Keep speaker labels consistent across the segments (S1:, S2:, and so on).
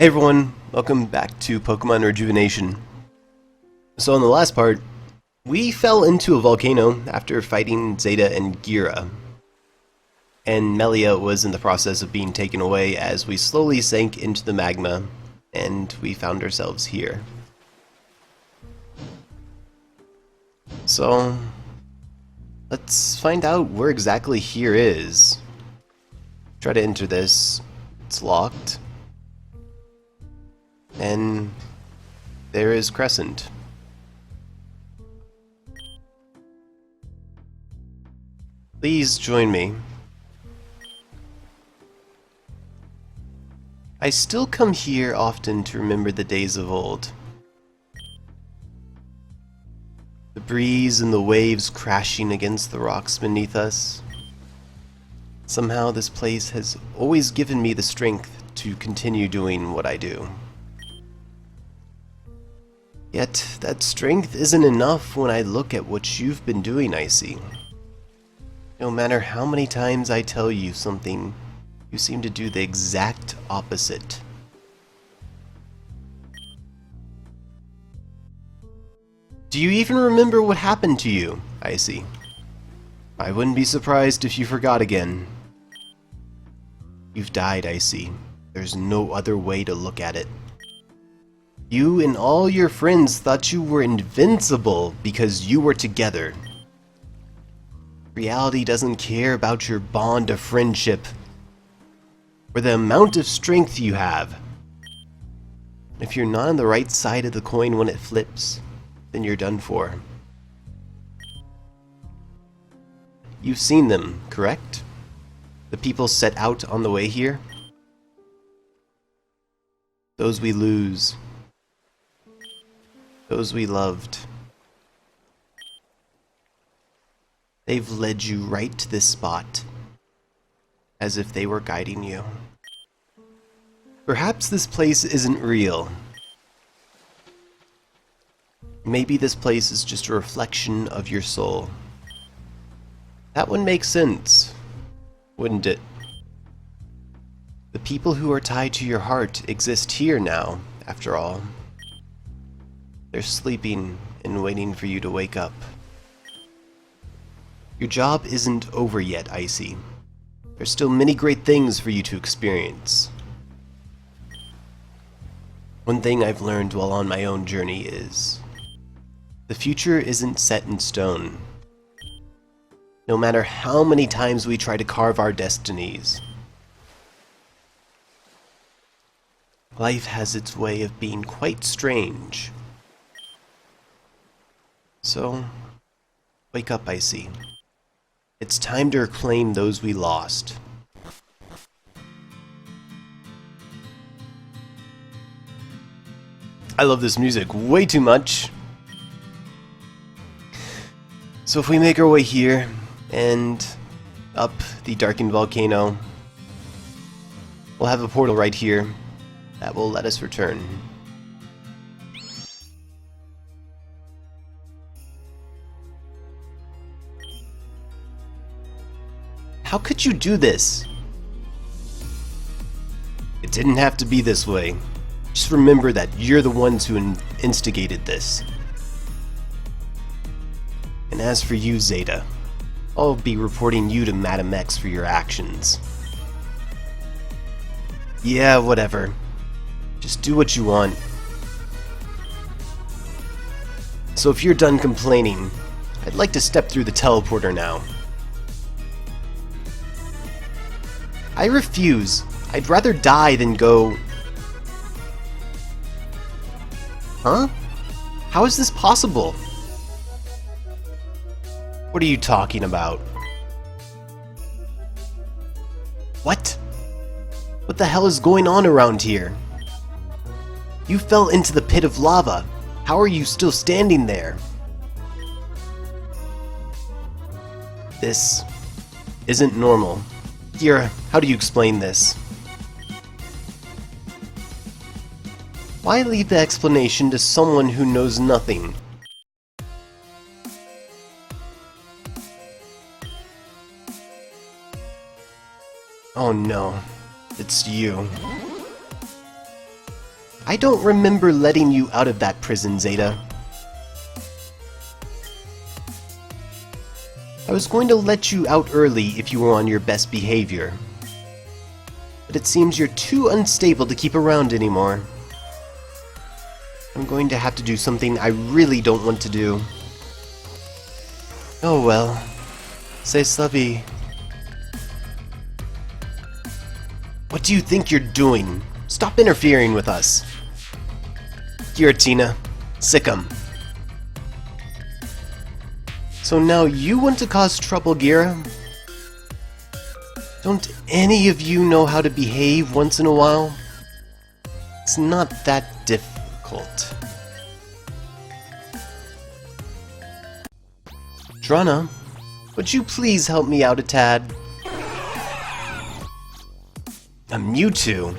S1: Hey everyone, welcome back to Pokémon Rejuvenation. So in the last part, we fell into a volcano after fighting Zeta and Gira. And Melia was in the process of being taken away as we slowly sank into the magma, and we found ourselves here. So, let's find out where exactly here is. Try to enter this. It's locked. And there is Crescent. Please join me. I still come here often to remember the days of old. The breeze and the waves crashing against the rocks beneath us. Somehow this place has always given me the strength to continue doing what I do. Yet, that strength isn't enough when I look at what you've been doing, Icy. No matter how many times I tell you something, you seem to do the exact opposite. Do you even remember what happened to you, Icy? I wouldn't be surprised if you forgot again. You've died, Icy. There's no other way to look at it. You and all your friends thought you were invincible because you were together. Reality doesn't care about your bond of friendship or the amount of strength you have. If you're not on the right side of the coin when it flips, then you're done for. You've seen them, correct? The people set out on the way here? Those we lose. Those we loved. They've led you right to this spot, as if they were guiding you. Perhaps this place isn't real. Maybe this place is just a reflection of your soul. That would make sense, wouldn't it? The people who are tied to your heart exist here now, after all. They're sleeping and waiting for you to wake up. Your job isn't over yet, Icy. There's still many great things for you to experience. One thing I've learned while on my own journey is the future isn't set in stone. No matter how many times we try to carve our destinies, life has its way of being quite strange. So, wake up, Icy. It's time to reclaim those we lost. I love this music way too much. So if we make our way here and up the darkened volcano, we'll have a portal right here that will let us return. How could you do this? It didn't have to be this way. Just remember that you're the ones who instigated this. And as for you, Zeta, I'll be reporting you to Madam X for your actions. Yeah, whatever. Just do what you want. So if you're done complaining, I'd like to step through the teleporter now. I refuse. I'd rather die than go... Huh? How is this possible? What are you talking about? What? What the hell is going on around here? You fell into the pit of lava. How are you still standing there? This isn't normal. Gira, how do you explain this? Why leave the explanation to someone who knows nothing? Oh no, it's you. I don't remember letting you out of that prison, Zeta. I was going to let you out early if you were on your best behavior. But it seems you're too unstable to keep around anymore. I'm going to have to do something I really don't want to do. Oh well. Say Slubby. What do you think you're doing? Stop interfering with us. Giratina. Sick 'em. So now you want to cause trouble, Gira? Don't any of you know how to behave once in a while? It's not that difficult. Drana, would you please help me out a tad? A Mewtwo?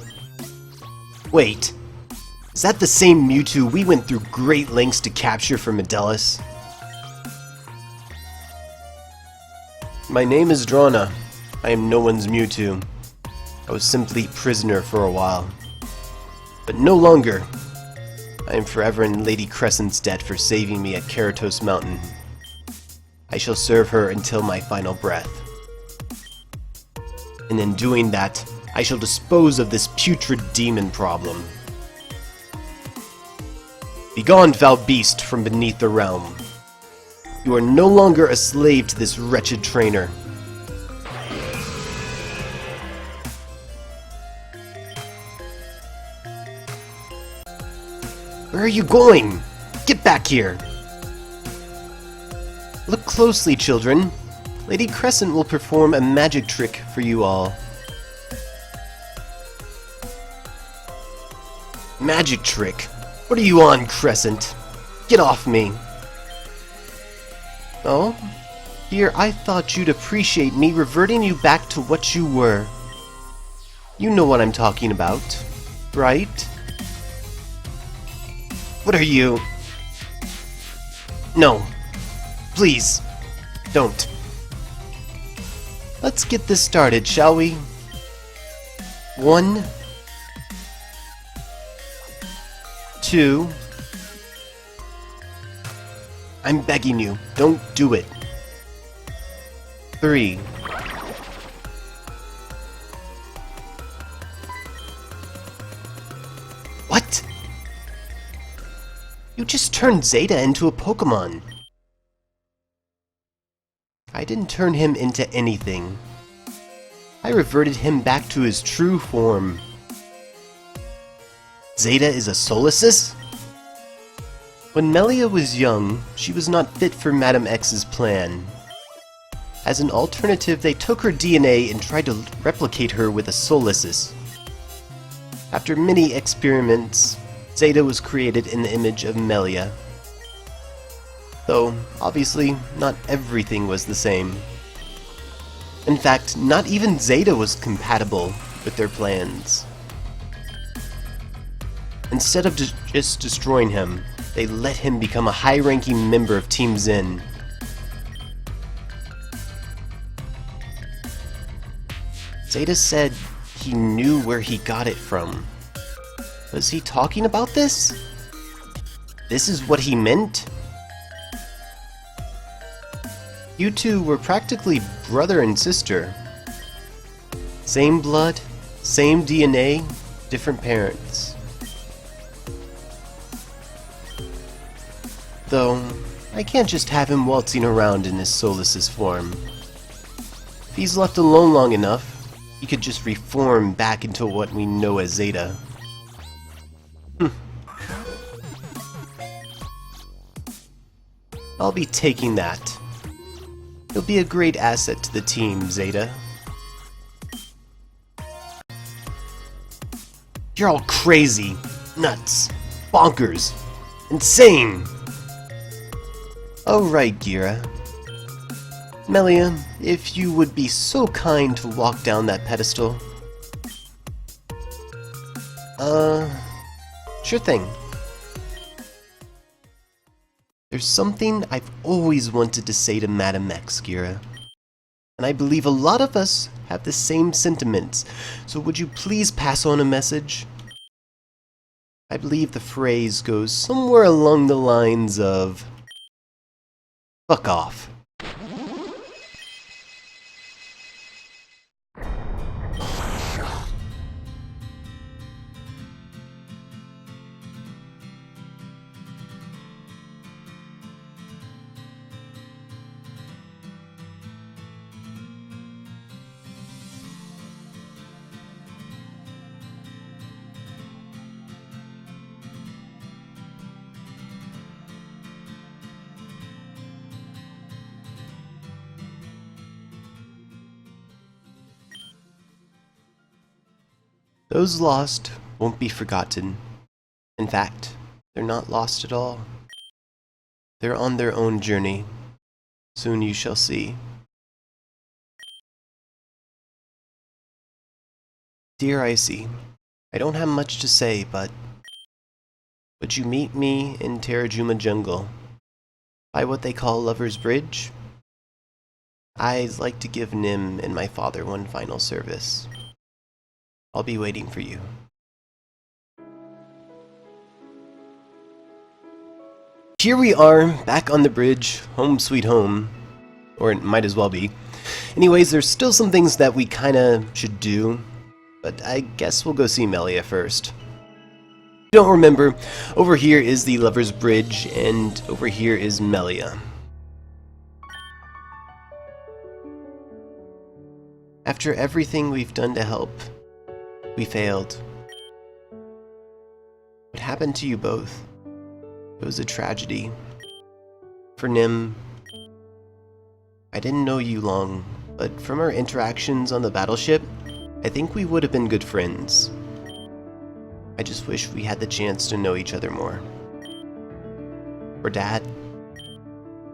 S1: Wait, is that the same Mewtwo we went through great lengths to capture for Medellis? My name is Drana. I am no one's Mewtwo. I was simply prisoner for a while. But no longer. I am forever in Lady Crescent's debt for saving me at Keratos Mountain. I shall serve her until my final breath. And in doing that, I shall dispose of this putrid demon problem. Begone, foul beast, from beneath the realm. You are no longer a slave to this wretched trainer. Where are you going? Get back here! Look closely, children. Lady Crescent will perform a magic trick for you all. Magic trick? What are you on, Crescent? Get off me! Oh? Dear, I thought you'd appreciate me reverting you back to what you were. You know what I'm talking about, right? What are you? No. Please. Don't. Let's get this started, shall we? 1, 2. I'm begging you, don't do it. 3. What? You just turned Zeta into a Pokémon. I didn't turn him into anything. I reverted him back to his true form. Zeta is a Solosis? When Melia was young, she was not fit for Madam X's plan. As an alternative, they took her DNA and tried to replicate her with a Solosis. After many experiments, Zeta was created in the image of Melia. Though, obviously, not everything was the same. In fact, not even Zeta was compatible with their plans. Instead of just destroying him, they let him become a high-ranking member of Team Zen. Zeta said he knew where he got it from. Was he talking about this? This is what he meant? You two were practically brother and sister. Same blood, same DNA, different parents. Though, I can't just have him waltzing around in his Solosis form. If he's left alone long enough, he could just reform back into what we know as Zeta. I'll be taking that. He'll be a great asset to the team, Zeta. You're all crazy, nuts, bonkers, insane! Alright, Gira. Melia, if you would be so kind to walk down that pedestal. Sure thing. There's something I've always wanted to say to Madam X, Gira. And I believe a lot of us have the same sentiments, so would you please pass on a message? I believe the phrase goes somewhere along the lines of, fuck off. Those lost won't be forgotten. In fact, they're not lost at all. They're on their own journey. Soon you shall see. Dear Icy, I don't have much to say, but would you meet me in Terrajuma Jungle, by what they call Lover's Bridge? I'd like to give Nim and my father one final service. I'll be waiting for you. Here we are, back on the bridge, home sweet home. Or it might as well be. Anyways, there's still some things that we kinda should do, but I guess we'll go see Melia first. If you don't remember, over here is the Lover's Bridge, and over here is Melia. After everything we've done to help, we failed. What happened to you both? It was a tragedy. For Nim, I didn't know you long, but from our interactions on the battleship, I think we would have been good friends. I just wish we had the chance to know each other more. For Dad,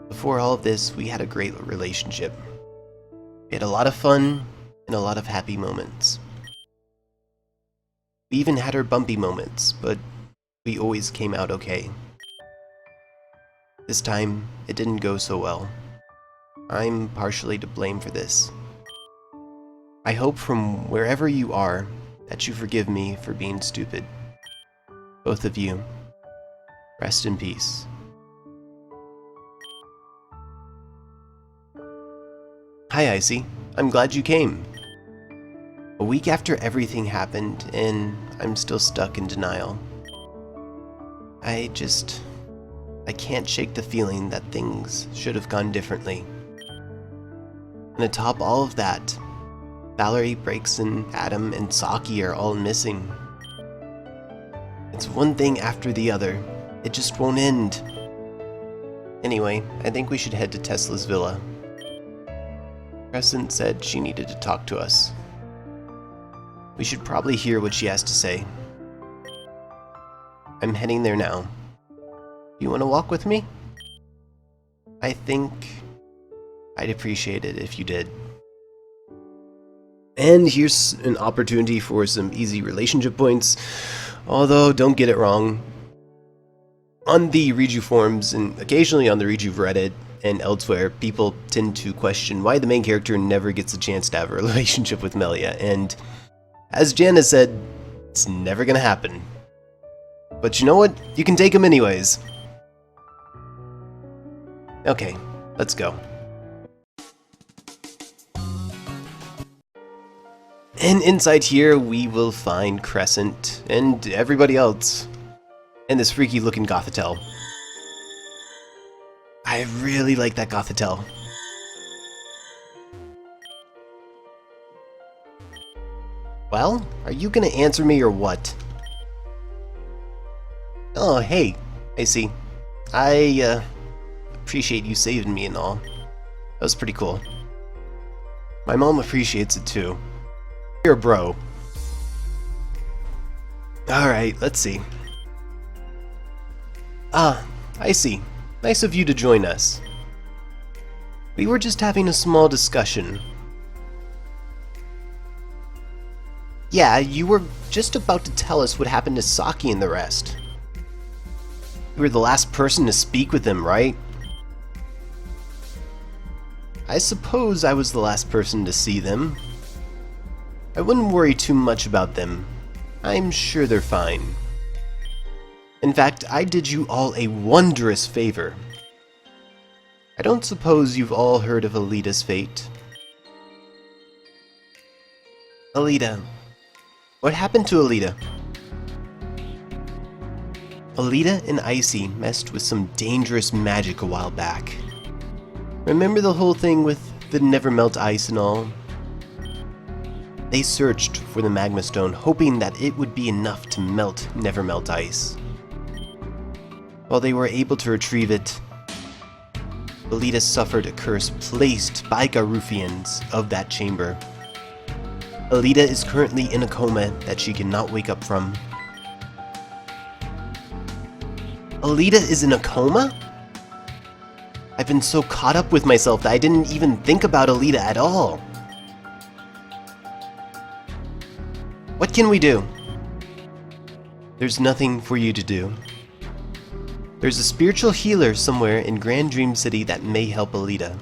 S1: before all of this, we had a great relationship. We had a lot of fun and a lot of happy moments. We even had our bumpy moments, but we always came out okay. This time, it didn't go so well. I'm partially to blame for this. I hope from wherever you are that you forgive me for being stupid. Both of you. Rest in peace. Hi, Icy. I'm glad you came. A week after everything happened, and I'm still stuck in denial. I can't shake the feeling that things should have gone differently. And atop all of that, Valerie, Braixen, Adam, and Saki are all missing. It's one thing after the other. It just won't end. Anyway, I think we should head to Tesla's villa. Crescent said she needed to talk to us. We should probably hear what she has to say. I'm heading there now. You want to walk with me? I think I'd appreciate it if you did. And here's an opportunity for some easy relationship points. Although, don't get it wrong. On the Reju forums, and occasionally on the Reju Reddit and elsewhere, people tend to question why the main character never gets a chance to have a relationship with Melia, and as Jan has said, it's never gonna happen. But you know what? You can take him anyways. Okay, let's go. And inside here, we will find Crescent and everybody else. And this freaky looking Gothitelle. I really like that Gothitelle. Well, are you gonna answer me or what? Oh, hey, I see. I appreciate you saving me and all. That was pretty cool. My mom appreciates it too. You're a bro. Alright, let's see. Ah, I see. Nice of you to join us. We were just having a small discussion. Yeah, you were just about to tell us what happened to Saki and the rest. You were the last person to speak with them, right? I suppose I was the last person to see them. I wouldn't worry too much about them. I'm sure they're fine. In fact, I did you all a wondrous favor. I don't suppose you've all heard of Alita's fate. Alita. What happened to Alita? Alita and Icy messed with some dangerous magic a while back. Remember the whole thing with the never melt ice and all? They searched for the Magma Stone, hoping that it would be enough to melt never melt ice. While they were able to retrieve it, Alita suffered a curse placed by Garufians of that chamber. Alita is currently in a coma that she cannot wake up from. Alita is in a coma? I've been so caught up with myself that I didn't even think about Alita at all. What can we do? There's nothing for you to do. There's a spiritual healer somewhere in Grand Dream City that may help Alita.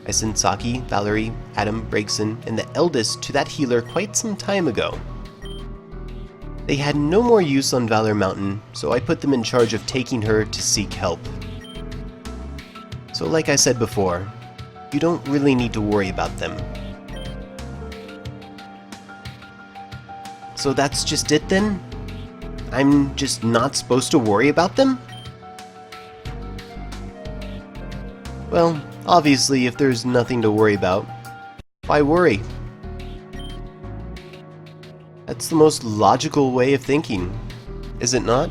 S1: I sent Saki, Valerie, Adam, Breakson, and the eldest to that healer quite some time ago. They had no more use on Valor Mountain, so I put them in charge of taking her to seek help. So like I said before, you don't really need to worry about them. So that's just it then? I'm just not supposed to worry about them? Well, obviously if there's nothing to worry about, why worry? That's the most logical way of thinking, is it not?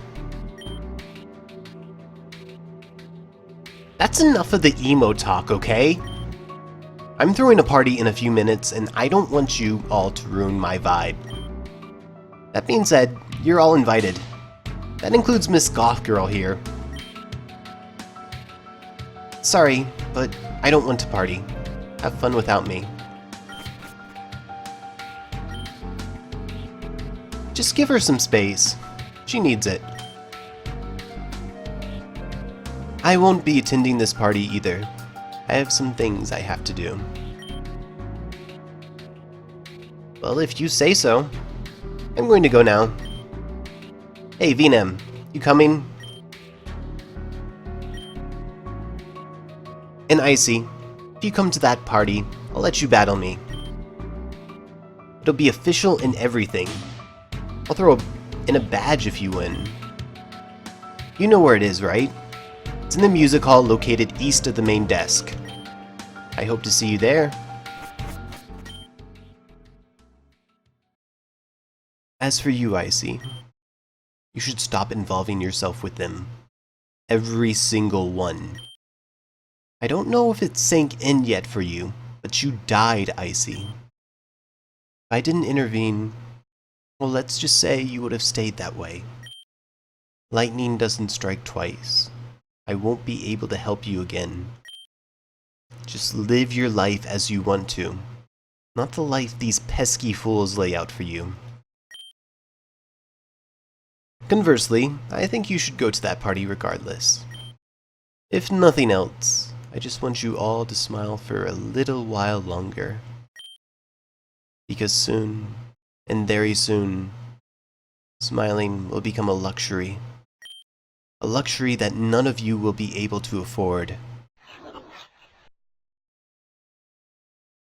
S1: That's enough of the emo talk, okay? I'm throwing a party in a few minutes and I don't want you all to ruin my vibe. That being said, you're all invited. That includes Miss Goth Girl here. Sorry, but I don't want to party. Have fun without me. Just give her some space. She needs it. I won't be attending this party either. I have some things I have to do. Well, if you say so. I'm going to go now. Hey, Venom, you coming? And Icy, if you come to that party, I'll let you battle me. It'll be official and everything. I'll throw in a badge if you win. You know where it is, right? It's in the music hall located east of the main desk. I hope to see you there. As for you, Icy, you should stop involving yourself with them. Every single one. I don't know if it sank in yet for you, but you died, Icy. If I didn't intervene, well, let's just say you would have stayed that way. Lightning doesn't strike twice. I won't be able to help you again. Just live your life as you want to, not the life these pesky fools lay out for you. Conversely, I think you should go to that party regardless. If nothing else, I just want you all to smile for a little while longer. Because soon, and very soon, smiling will become a luxury. A luxury that none of you will be able to afford.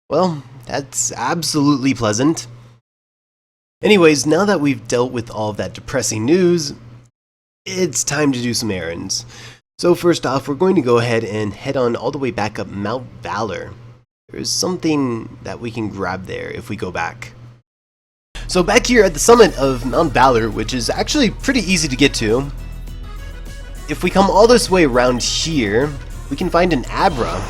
S1: Well, that's absolutely pleasant. Anyways, now that we've dealt with all of that depressing news, it's time to do some errands. So first off, we're going to go ahead and head on all the way back up Mount Valor. There's something that we can grab there if we go back. So back here at the summit of Mount Valor, which is actually pretty easy to get to, if we come all this way around here, we can find an Abra.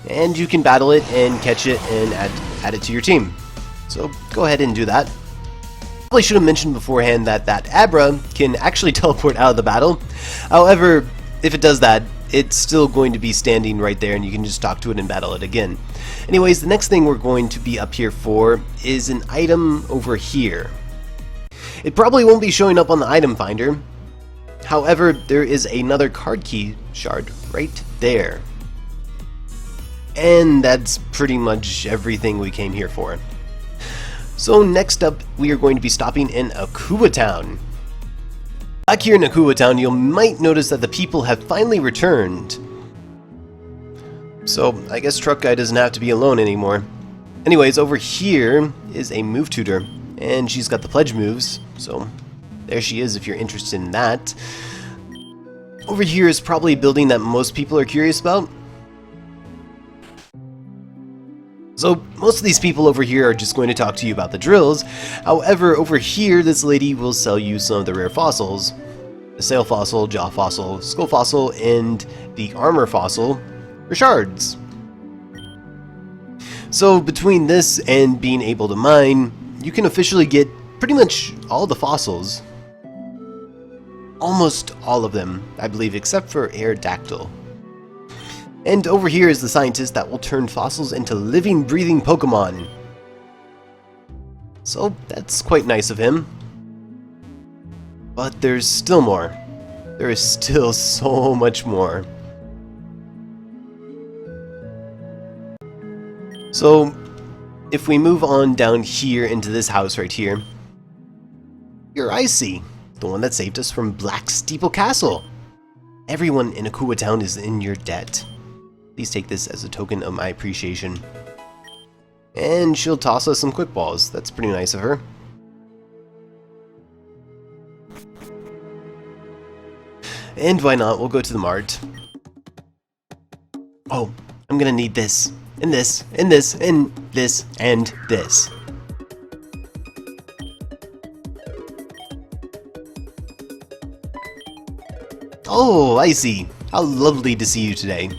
S1: And you can battle it and catch it and add it to your team. So go ahead and do that. Probably should have mentioned beforehand that that Abra can actually teleport out of the battle. However, if it does that, it's still going to be standing right there and you can just talk to it and battle it again. Anyways, the next thing we're going to be up here for is an item over here. It probably won't be showing up on the item finder. However, there is another card key shard right there. And that's pretty much everything we came here for. So next up, we are going to be stopping in Akuba Town. Back here in Akua Town, you might notice that the people have finally returned. So, I guess Truck Guy doesn't have to be alone anymore. Anyways, over here is a move tutor, and she's got the pledge moves, so there she is if you're interested in that. Over here is probably a building that most people are curious about. So, most of these people over here are just going to talk to you about the drills. However, over here, this lady will sell you some of the rare fossils. The Sail Fossil, Jaw Fossil, Skull Fossil, and the Armor Fossil for shards. So, between this and being able to mine, you can officially get pretty much all the fossils. Almost all of them, I believe, except for Aerodactyl. And over here is the scientist that will turn fossils into living, breathing Pokemon. So that's quite nice of him. But there's still more. There is still so much more. So, if we move on down here into this house right here, you're Icy, the one that saved us from Black Steeple Castle. Everyone in Akua Town is in your debt. Please take this as a token of my appreciation. And she'll toss us some quick balls. That's pretty nice of her. And why not? We'll go to the mart. Oh, I'm gonna need this, and this, and this, and this, and this. Oh, I see. How lovely to see you today.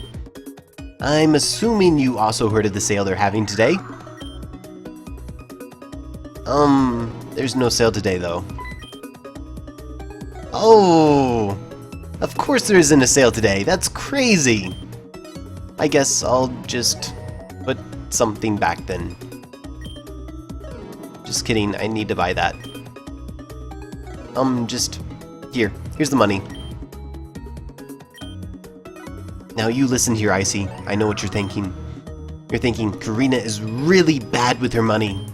S1: I'm assuming you also heard of the sale they're having today? There's no sale today though. Oh, of course there isn't a sale today. That's crazy. I guess I'll just put something back then. Just kidding, I need to buy that. Just here's the money. Now you listen here, Icy. I know what you're thinking. You're thinking, Karina is really bad with her money.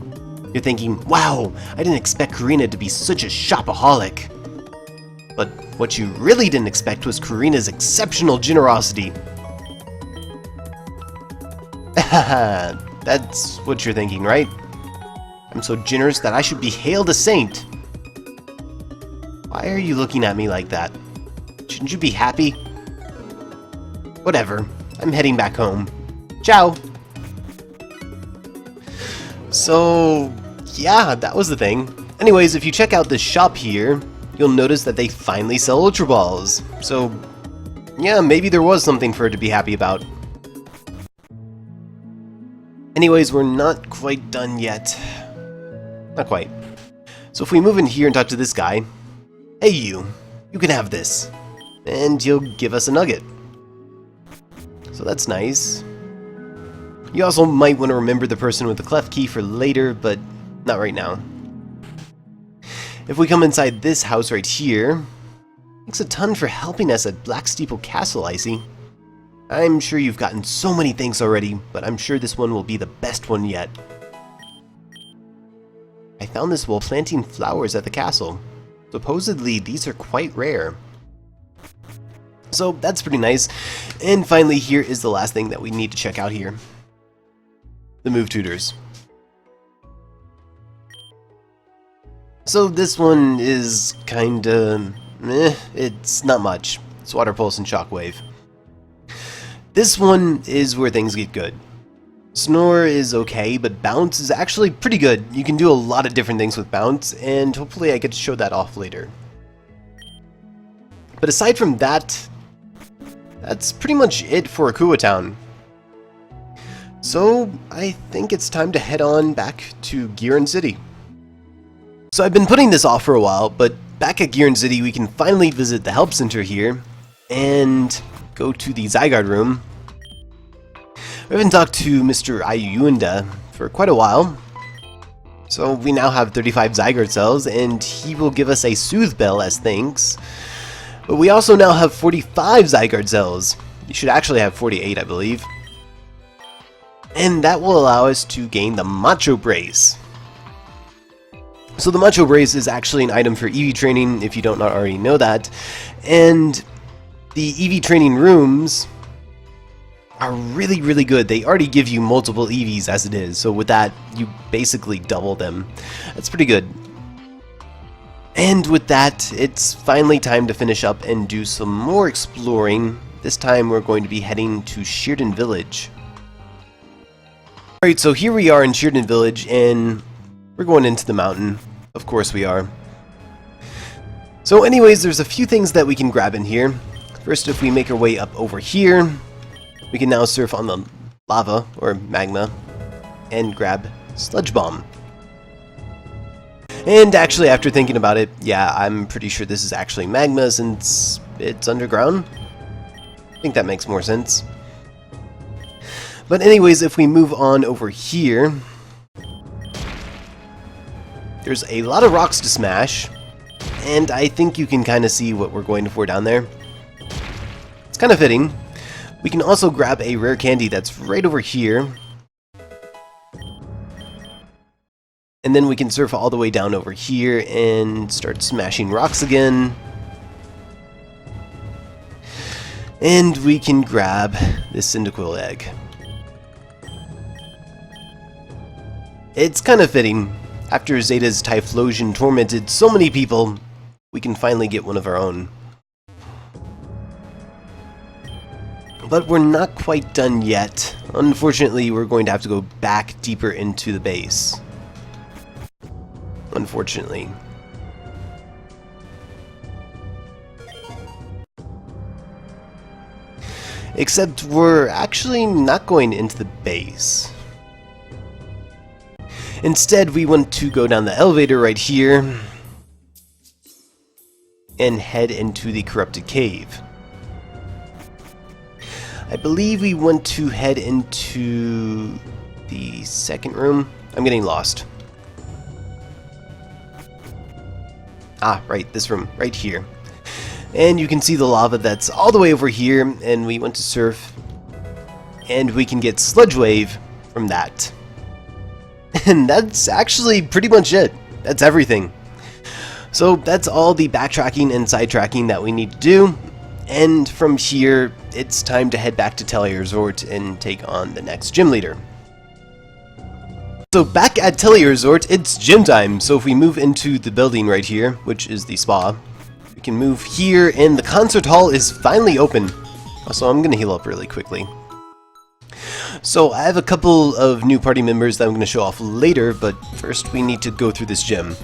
S1: You're thinking, wow, I didn't expect Karina to be such a shopaholic. But what you really didn't expect was Karina's exceptional generosity. That's what you're thinking, right? I'm so generous that I should be hailed a saint. Why are you looking at me like that? Shouldn't you be happy? Whatever, I'm heading back home. Ciao! So, yeah, that was the thing. Anyways, if you check out this shop here, you'll notice that they finally sell Ultra Balls. So, yeah, maybe there was something for her to be happy about. Anyways, we're not quite done yet. Not quite. So if we move in here and talk to this guy, hey you can have this. And he'll give us a nugget. So that's nice. You also might want to remember the person with the clef key for later, but not right now. If we come inside this house right here, thanks a ton for helping us at Black Steeple Castle, Icy. I'm sure you've gotten so many thanks already, but I'm sure this one will be the best one yet. I found this while planting flowers at the castle. Supposedly, these are quite rare. So that's pretty nice. And finally, here is the last thing that we need to check out here. The move tutors. So this one is kinda it's not much. It's Water Pulse and Shockwave. This one is where things get good. Snore is okay, but Bounce is actually pretty good. You can do a lot of different things with Bounce, and hopefully I get to show that off later. But aside from that, that's pretty much it for Akua Town. So I think it's time to head on back to Giron City. So I've been putting this off for a while, but back at Giron City we can finally visit the help center here and go to the Zygarde room. We haven't talked to Mr. Ayuunda for quite a while. So we now have 35 Zygarde cells, and he will give us a Soothe Bell as thanks. But we also now have 45 Zygarde cells. You should actually have 48, I believe. And that will allow us to gain the Macho Brace. So the Macho Brace is actually an item for EV training, if you don't already know that. And the EV training rooms are really, really good. They already give you multiple EVs as it is, so with that, you basically double them. That's pretty good. And with that, it's finally time to finish up and do some more exploring. This time we're going to be heading to Sheerden Village. Alright, so here we are in Sheerden Village, and we're going into the mountain. Of course we are. So anyways, there's a few things that we can grab in here. First, if we make our way up over here, we can now surf on the lava, or magma, and grab Sludge Bomb. And actually, after thinking about it, yeah, I'm pretty sure this is actually magma since it's underground. I think that makes more sense. But anyways, if we move on over here, there's a lot of rocks to smash, and I think you can kind of see what we're going for down there. It's kind of fitting. We can also grab a rare candy that's right over here, and then we can surf all the way down over here and start smashing rocks again. And we can grab this Cyndaquil Egg. It's kind of fitting. After Zeta's Typhlosion tormented so many people, we can finally get one of our own. But we're not quite done yet. Unfortunately, we're going to have to go back deeper into the base. Unfortunately. Except we're actually not going into the base. Instead, we want to go down the elevator right here and head into the corrupted cave. I believe we want to head into the second room. I'm getting lost. Ah, right, this room, right here. And you can see the lava that's all the way over here, and we want to surf, and we can get Sludge Wave from that. And that's actually pretty much it. That's everything. So that's all the backtracking and sidetracking that we need to do. And from here, it's time to head back to Telluric Resort and take on the next gym leader. So back at Telluric Resort, it's gym time. So if we move into the building right here, which is the spa, we can move here, and the concert hall is finally open. Also, I'm going to heal up really quickly. So I have a couple of new party members that I'm going to show off later, but first we need to go through this gym.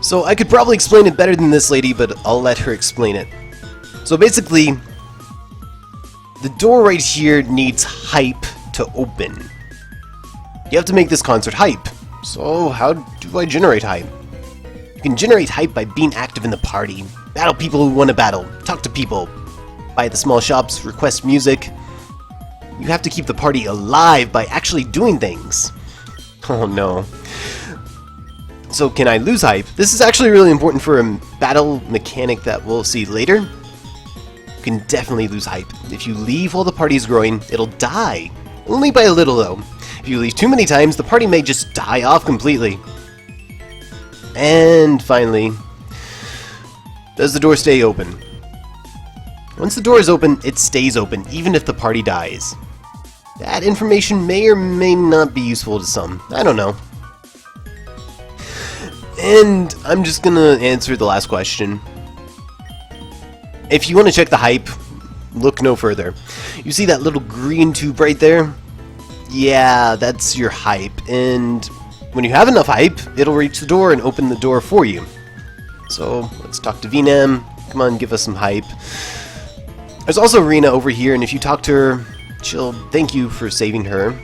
S1: So I could probably explain it better than this lady, but I'll let her explain it. So basically, the door right here needs hype to open. You have to make this concert hype. So how do I generate hype? You can generate hype by being active in the party, battle people who want to battle, talk to people, buy at the small shops, request music. You have to keep the party alive by actually doing things. Oh no. So can I lose hype? This is actually really important for a battle mechanic that we'll see later. You can definitely lose hype. If you leave while the party is growing, it'll die. Only by a little though. If you leave too many times, the party may just die off completely. And finally, does the door stay open? Once the door is open, it stays open, even if the party dies. That information may or may not be useful to some. I don't know. And I'm just gonna answer the last question. If you want to check the hype, look no further. You see that little green tube right there? Yeah, that's your hype. And when you have enough hype, it'll reach the door and open the door for you. So let's talk to VNAM. Come on, give us some hype. There's also Rena over here, and if you talk to her, she'll thank you for saving her.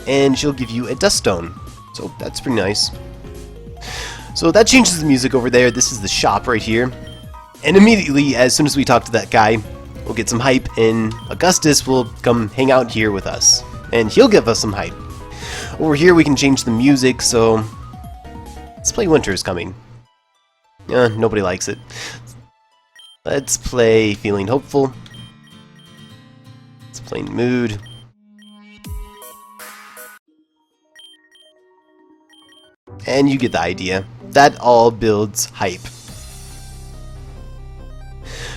S1: And she'll give you a dust stone. So that's pretty nice. So that changes the music over there. This is the shop right here. And immediately, as soon as we talk to that guy, we'll get some hype, and Augustus will come hang out here with us. And he'll give us some hype. Over here we can change the music, so let's play Winter is Coming. Nobody likes it. Let's play Feeling Hopeful. Let's play Mood. and you get the idea. That all builds hype.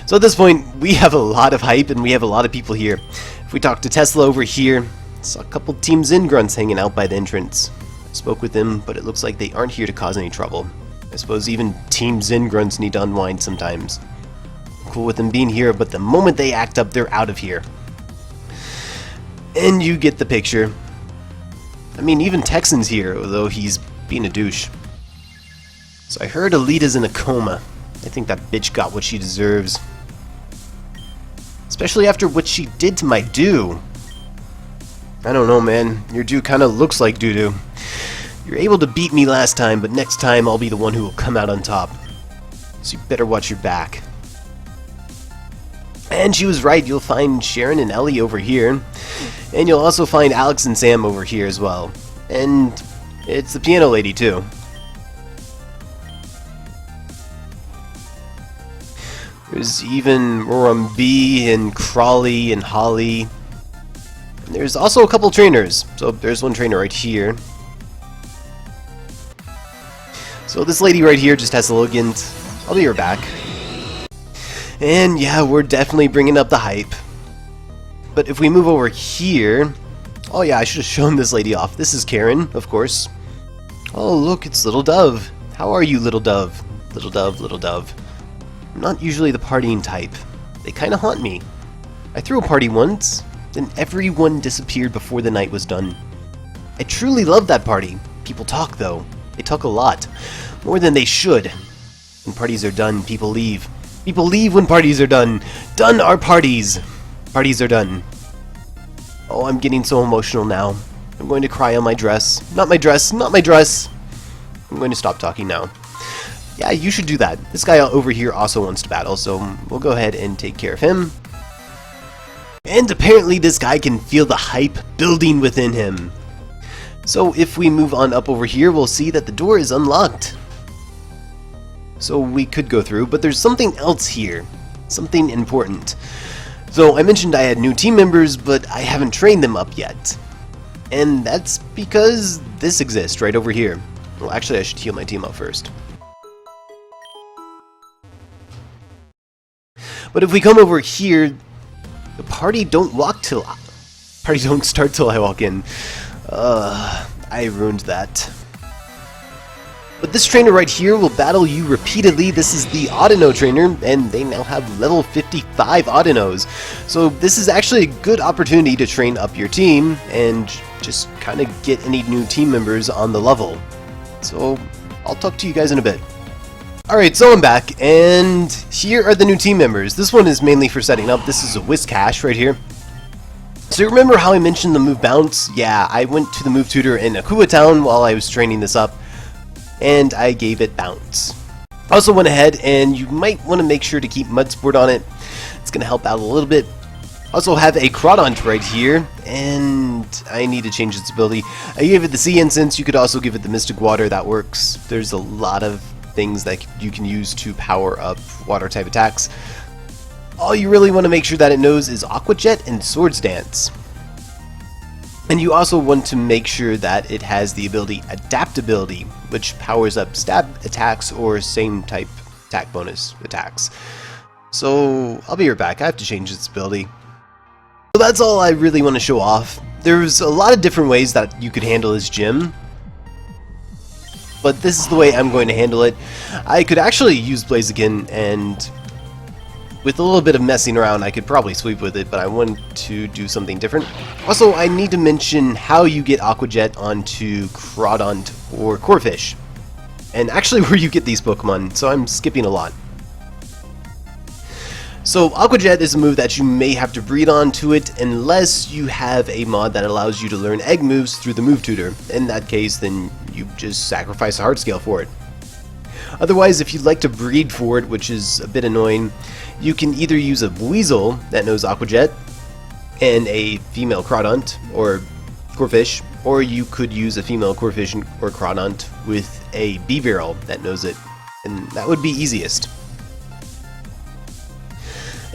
S1: So at this point, we have a lot of hype and we have a lot of people here. If we talk to Tesla over here, saw a couple Team Zin grunts hanging out by the entrance. I spoke with them, but it looks like they aren't here to cause any trouble. I suppose even Team Zin grunts need to unwind sometimes. I'm cool with them being here, but the moment they act up, they're out of here. And you get the picture. I mean, even Texan's here, although he's being a douche. So I heard Alita's in a coma. I think that bitch got what she deserves. Especially after what she did to my Dew. I don't know, man. Your Dew kinda looks like doo-doo. You're able to beat me last time, but next time I'll be the one who will come out on top. So you better watch your back. And she was right, you'll find Sharon and Ellie over here. And you'll also find Alex and Sam over here as well. And it's the piano lady too. There's even Rumby and Crawley and Holly. And there's also a couple trainers. So there's one trainer right here. So this lady right here just has a Logant. I'll be right back. And yeah, we're definitely bringing up the hype. But if we move over here... Oh yeah, I should have shown this lady off. This is Karen, of course. Oh look, it's Little Dove. How are you, Little Dove? Little Dove, Little Dove. I'm not usually the partying type. They kinda haunt me. I threw a party once, then everyone disappeared before the night was done. I truly love that party. People talk though. They talk a lot. More than they should. When parties are done, people leave. People leave when parties are done. Done are parties. Parties are done. Oh, I'm getting so emotional now. I'm going to cry on my dress. Not my dress, not my dress. I'm going to stop talking now. Yeah, you should do that. This guy over here also wants to battle, so we'll go ahead and take care of him. And apparently this guy can feel the hype building within him. So if we move on up over here, we'll see that the door is unlocked. So we could go through, but there's something else here. Something important. So I mentioned I had new team members, but I haven't trained them up yet. And that's because this exists right over here. Well, actually I should heal my team up first. But if we come over here, the party don't start till I walk in. I ruined that. But this trainer right here will battle you repeatedly. This is the Audino Trainer, and they now have level 55 Audinos. So this is actually a good opportunity to train up your team and just kind of get any new team members on the level. So I'll talk to you guys in a bit. Alright, so I'm back, and here are the new team members. This one is mainly for setting up. This is a Whiscash right here. So you remember how I mentioned the move Bounce? Yeah, I went to the move tutor in Akua Town while I was training this up, and I gave it Bounce. I also went ahead, and you might want to make sure to keep Mud Sport on it. It's going to help out a little bit. Also have a Crawdaunt right here, and I need to change its ability. I gave it the Sea Incense. You could also give it the Mystic Water. That works. There's a lot of things that you can use to power up water type attacks. All you really want to make sure that it knows is Aqua Jet and Swords Dance. And you also want to make sure that it has the ability Adaptability, which powers up stab attacks or same type attack bonus attacks. So I'll be right back. I have to change its ability. So that's all I really want to show off. There's a lot of different ways that you could handle this gym, but this is the way I'm going to handle it. I could actually use Blaziken, and with a little bit of messing around I could probably sweep with it, but I want to do something different. Also, I need to mention how you get Aqua Jet onto Crawdaunt or Corphish, and actually where you get these Pokemon, so I'm skipping a lot. So Aqua Jet is a move that you may have to breed onto it unless you have a mod that allows you to learn egg moves through the move tutor. In that case, then you just sacrifice a hard scale for it. Otherwise, if you'd like to breed for it, which is a bit annoying, you can either use a Weasel that knows Aqua Jet and a female Crawdaunt or Corphish, or you could use a female Corphish or Crawdaunt with a Beavirl that knows it, and that would be easiest.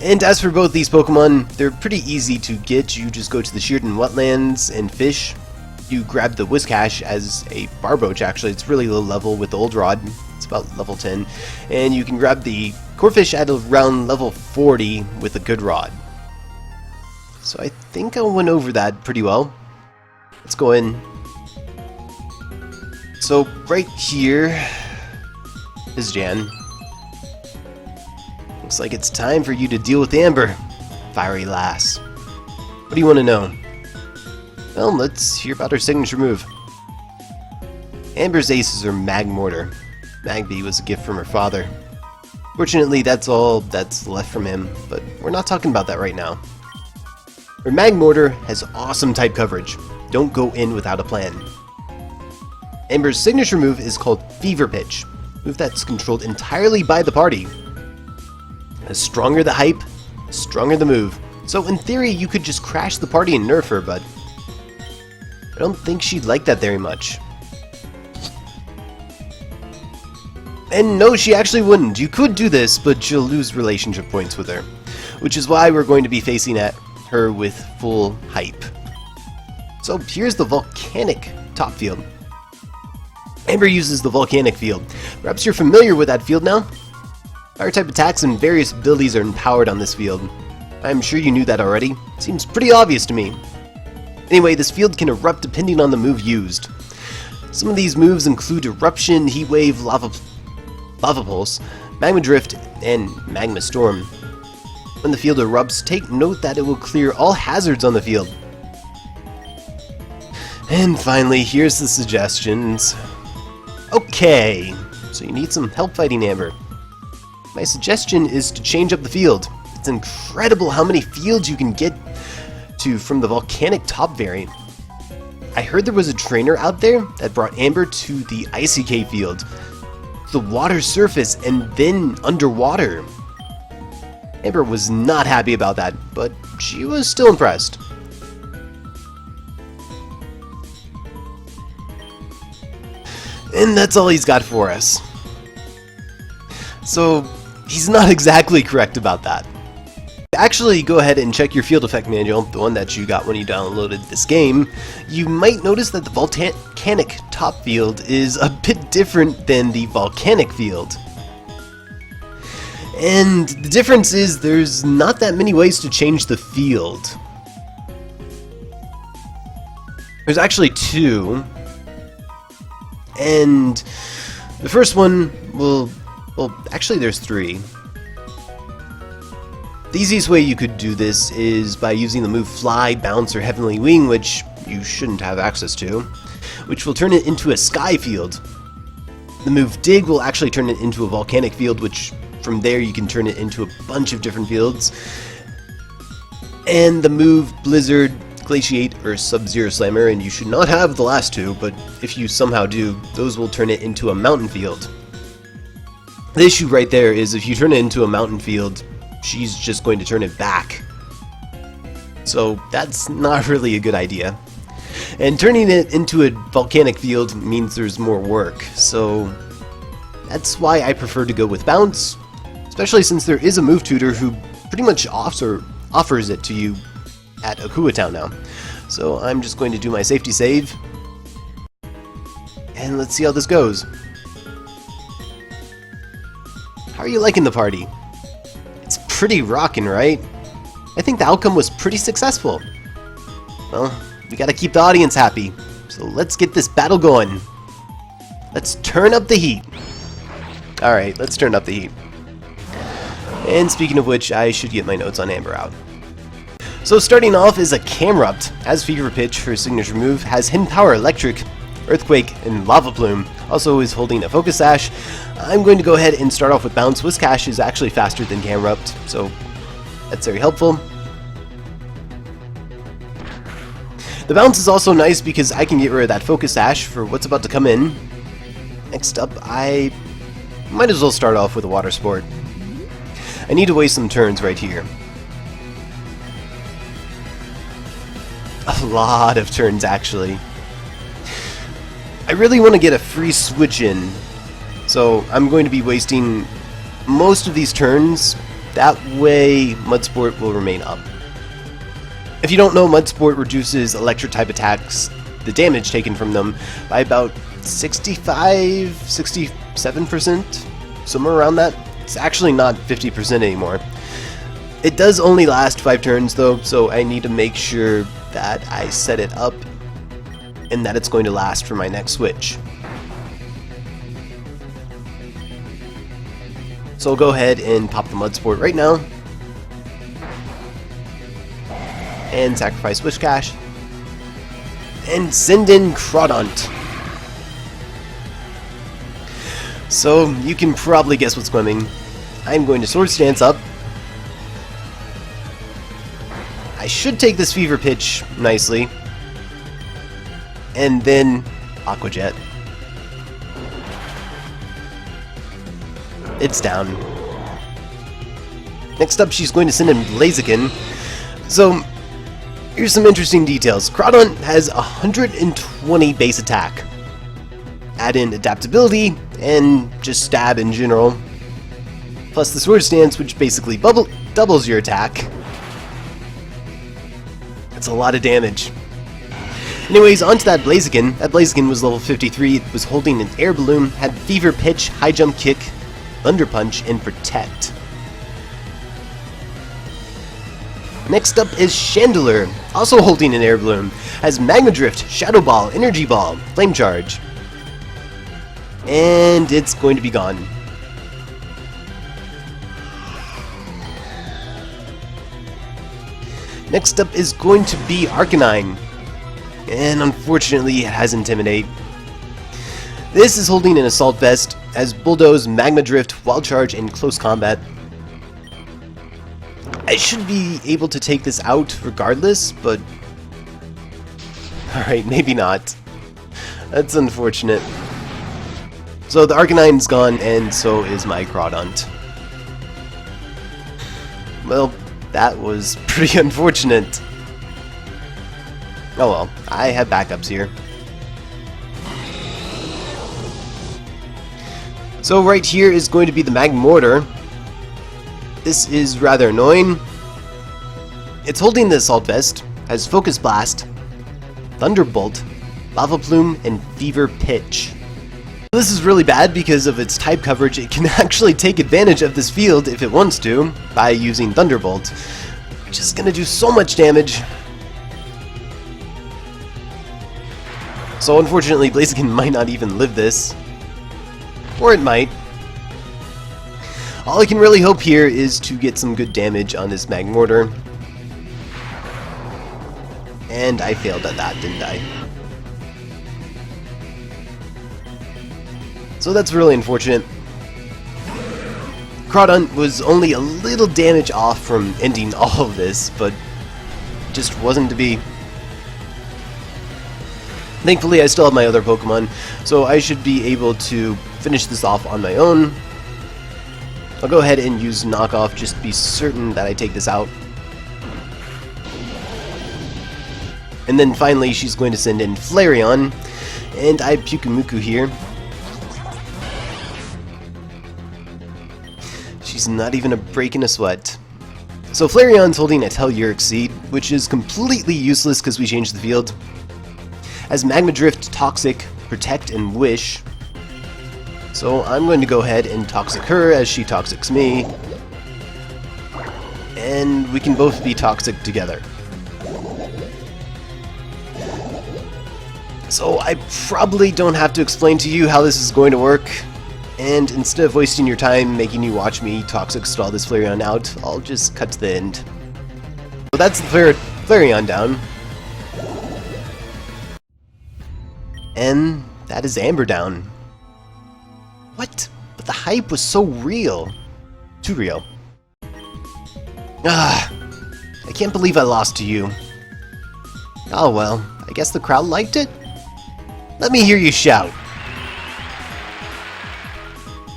S1: And as for both these Pokemon, they're pretty easy to get. You just go to the Sheerton Wetlands and fish. you grab the Whiscash as a Barboach. Actually, it's really low level with the Old Rod. It's about level 10. And you can grab the Corphish at around level 40 with a Good Rod. So I think I went over that pretty well. Let's go in. So right here is Jan. Looks like it's time for you to deal with Amber, fiery lass. What do you want to know? Well, let's hear about her signature move. Amber's aces are Magmortar. Magby was a gift from her father. Fortunately, that's all that's left from him, but we're not talking about that right now. Her Magmortar has awesome type coverage. Don't go in without a plan. Amber's signature move is called Fever Pitch, a move that's controlled entirely by the party. The stronger the hype, the stronger the move. So in theory, you could just crash the party and nerf her, but I don't think she'd like that very much. And no, she actually wouldn't. You could do this, but you'll lose relationship points with her, which is why we're going to be facing at her with full hype. So here's the Volcanic top field. Amber uses the Volcanic field. Perhaps you're familiar with that field now? Fire-type attacks and various abilities are empowered on this field. I'm sure you knew that already. Seems pretty obvious to me. Anyway, this field can erupt depending on the move used. Some of these moves include Eruption, Heat Wave, Lava Pulse, Magma Drift, and Magma Storm. When the field erupts, take note that it will clear all hazards on the field. And finally, here's the suggestions. Okay, so you need some help fighting Amber. My suggestion is to change up the field. It's incredible how many fields you can get to from the Volcanic top variant. I heard there was a trainer out there that brought Amber to the ICK field, the water surface, and then underwater. Amber was not happy about that, but she was still impressed. And that's all he's got for us. So, he's not exactly correct about that. Actually, go ahead and check your field effect manual, the one that you got when you downloaded this game. You might notice that the Volcanic top field is a bit different than the Volcanic field. And the difference is there's not that many ways to change the field. There's actually two. And the first one will... well, actually there's three. The easiest way you could do this is by using the move Fly, Bounce, or Heavenly Wing, which you shouldn't have access to, which will turn it into a Sky field. The move Dig will actually turn it into a Volcanic field, which from there you can turn it into a bunch of different fields. And the move Blizzard, Glaciate, or Sub-Zero Slammer, and you should not have the last two, but if you somehow do, those will turn it into a Mountain field. The issue right there is if you turn it into a Mountain field, she's just going to turn it back. So that's not really a good idea. And turning it into a Volcanic field means there's more work, so that's why I prefer to go with Bounce, especially since there is a move tutor who pretty much offers it to you at Akua Town now. So I'm just going to do my safety save, and let's see how this goes. How are you liking the party? It's pretty rockin', right? I think the outcome was pretty successful. Well, we gotta keep the audience happy, so let's get this battle going. Let's turn up the heat. Alright, let's turn up the heat. And speaking of which, I should get my notes on Amber out. So starting off is a Camerupt. Has Fever Pitch, her signature move, has Hidden Power Electric, Earthquake, and Lava Plume. Also is holding a Focus Sash. I'm going to go ahead and start off with Bounce. Whiscash is actually faster than Camerupt, so that's very helpful. The Bounce is also nice because I can get rid of that Focus Sash for what's about to come in. Next up, I might as well start off with a Water Sport. I need to waste some turns right here. A lot of turns, actually. I really want to get a free switch in, so I'm going to be wasting most of these turns. That way, Mud Sport will remain up. If you don't know, Mud Sport reduces electric type attacks the damage taken from them by about 67%, somewhere around that. It's actually not 50% anymore. It does only last 5 turns though, so I need to make sure that I set it up and that it's going to last for my next switch. So I'll go ahead and pop the Mud Sport right now. And sacrifice Wish Cash. And send in Crawdaunt. So you can probably guess what's coming. I'm going to Swords Dance up. I should take this Fever Pitch nicely. And then Aqua Jet. It's down. Next up, she's going to send in Blaziken. So, here's some interesting details. Crawdaunt has 120 base attack. Add in adaptability and just stab in general. Plus the Sword Stance, which basically doubles your attack. That's a lot of damage. Anyways, onto that Blaziken. That Blaziken was level 53, it was holding an Air Balloon, had Fever Pitch, High Jump Kick, Thunder Punch, and Protect. Next up is Chandelure, also holding an Air Balloon, has Magma Drift, Shadow Ball, Energy Ball, Flame Charge. And it's going to be gone. Next up is going to be Arcanine. And unfortunately it has Intimidate. This is holding an Assault Vest, has Bulldoze, Magma Drift, Wild Charge, and Close Combat. I should be able to take this out regardless, but... Alright, maybe not. That's unfortunate. So the Arcanine's gone, and so is my Crawdaunt. Well, that was pretty unfortunate. Oh well, I have backups here. So right here is going to be the Magmortar. This is rather annoying. It's holding the Assault Vest, has Focus Blast, Thunderbolt, Lava Plume, and Fever Pitch. This is really bad because of its type coverage. It can actually take advantage of this field if it wants to by using Thunderbolt, which is going to do so much damage. So unfortunately Blaziken might not even live this. Or it might. All I can really hope here is to get some good damage on this Magmortar. And I failed at that, didn't I? So that's really unfortunate. Crawdaunt was only a little damage off from ending all of this, but just wasn't to be. Thankfully I still have my other Pokemon, so I should be able to finish this off on my own. I'll go ahead and use Knockoff just to be certain that I take this out. And then finally she's going to send in Flareon, and I have Pyukumuku here. She's not even a break in a sweat. So Flareon's holding a Telluric Seed, which is completely useless because we changed the field. As Magma Drift, Toxic, Protect, and Wish. So I'm going to go ahead and Toxic her as she Toxics me. And we can both be Toxic together. So I probably don't have to explain to you how this is going to work. And instead of wasting your time making you watch me Toxic stall this Flareon out, I'll just cut to the end. So that's the Flareon down. And that is Amber down. What? But the hype was so real. Too real. I can't believe I lost to you. Oh well, I guess the crowd liked it? Let me hear you shout.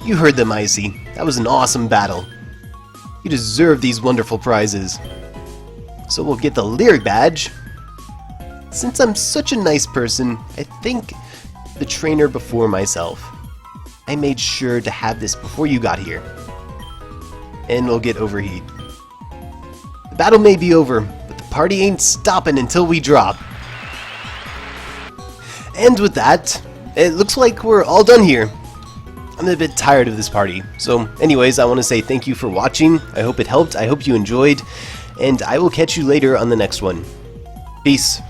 S1: You heard them, Icy. That was an awesome battle. You deserve these wonderful prizes. So we'll get the Lyric Badge. Since I'm such a nice person, I think the trainer before myself. I made sure to have this before you got here. And we'll get Overheat. The battle may be over, but the party ain't stopping until we drop. And with that, it looks like we're all done here. I'm a bit tired of this party. So anyways, I want to say thank you for watching. I hope it helped. I hope you enjoyed. And I will catch you later on the next one. Peace.